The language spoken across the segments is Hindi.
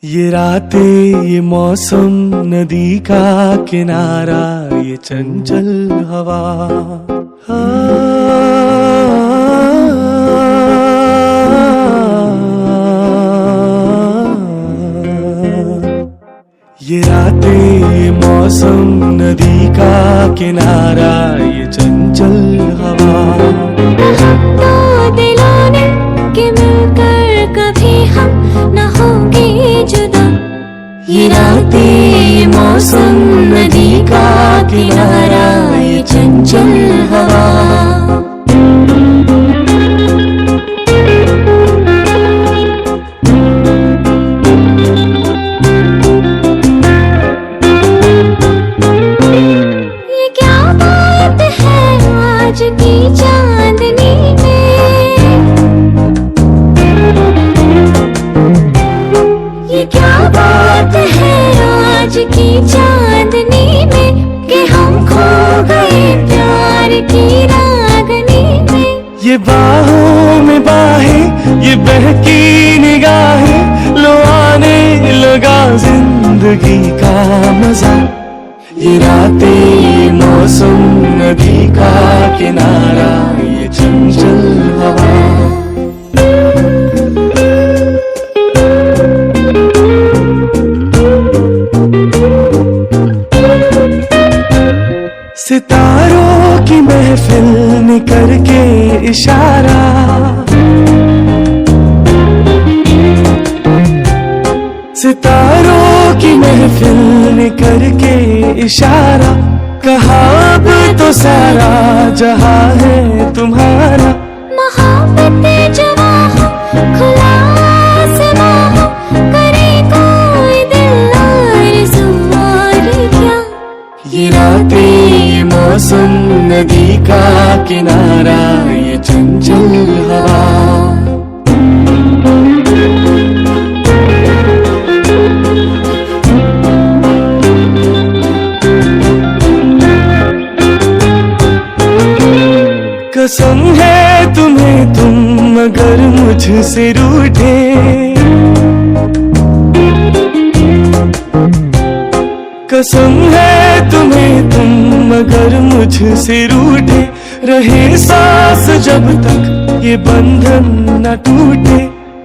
ये रातें, ये मौसम, नदी का किनारा, ये चंचल हवा, ये रातें, ये मौसम, नदी का किनारा, ये चंचल हवा, तो दिलों ने कि मिलकर कभी हम न होंगे जुदा। ये रातें, ये मौसम, नदी का किनारा, ये चंचल हवा, ये क्या बात है आज की चांदनी में, ये क्या बात है आज की चांदनी में कि हम खो गए प्यार की रागनी में। ये बाहों में बाहें, ये बहकी निगाहें, लो आने लगा जिंदगी का मजा। ये रातें, ये मौसम, नदी का किनारा, ये चंचल हवा, सितारों की महफिल ने करके इशारा, सितारों की महफिल ने करके इशारा, कहा अब तो सारा जहां है तुम्हारा। मोहब्बतें जवां हो, खुला आसमां हो, करे कोई दिल आरज़ू और क्या। ये रातें, ये मौसम, नदी का किनारा, ये चंचल हवा, कसम है तुम्हें तुम अगर मुझसे रूठे, कसम है तुम्हें तुम अगर मुझसे रूठे, रहे सांस जब तक ये बंधन न टूटे।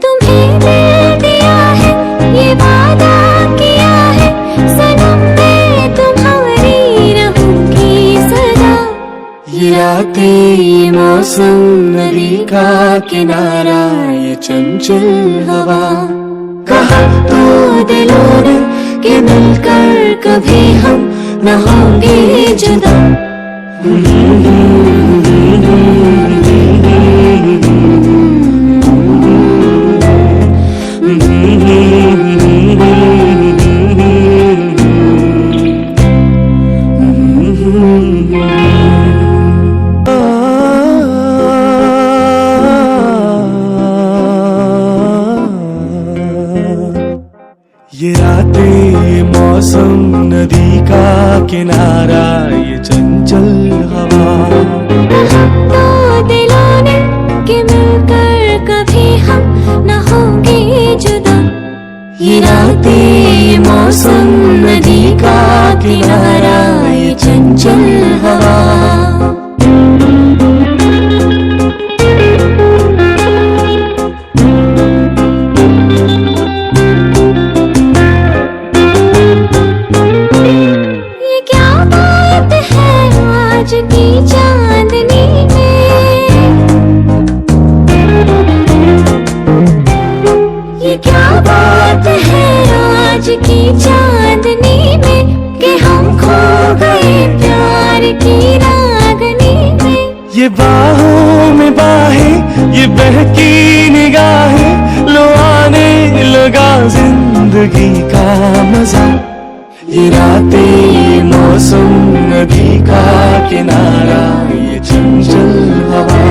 तुम्हें दिल दिया है, ये वादा किया है, सनम मैं तुम्हारी रहूंगी सदा। ये रातें, ये मौसम, नदी का किनारा, ये चंचल हवा, कहा तो दिलों ने कि मिलकर कभी हम न होंगे जुदा। ये रातें, ये मौसम, नदी का किनारा, ये चंचल हवा, तो दिलों ने कि मिलकर कभी हम न होंगे जुदा। ये रातें, ये मौसम, नदी का किनारा, ये चंचल हवा, ये क्या बात है आज की चांदनी में, ये क्या बात है आज की चांदनी में कि हम खो गए प्यार की रागनी में। ये बाहों में बाहें, ये बहकी निगाहें, लो आने लगा जिंदगी का मजा। ये रातें, ये मौसम, नदी का किनारा, ये चंचल हवा,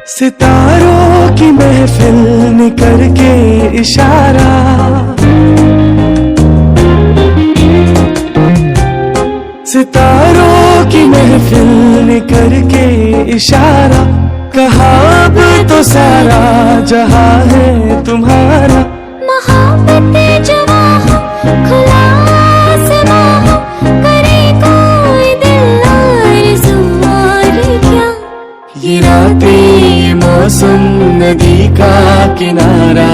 सितारों की महफिल ने करके इशारा, सितारों की महफिल ने करके इशारा कहा अब तो सारा जहां है तुम्हारा। मोहब्बत जवां हो खुला आसमां हो, करे कोई दिल आरज़ू और क्या। ये रातें मौसम नदी का किनारा।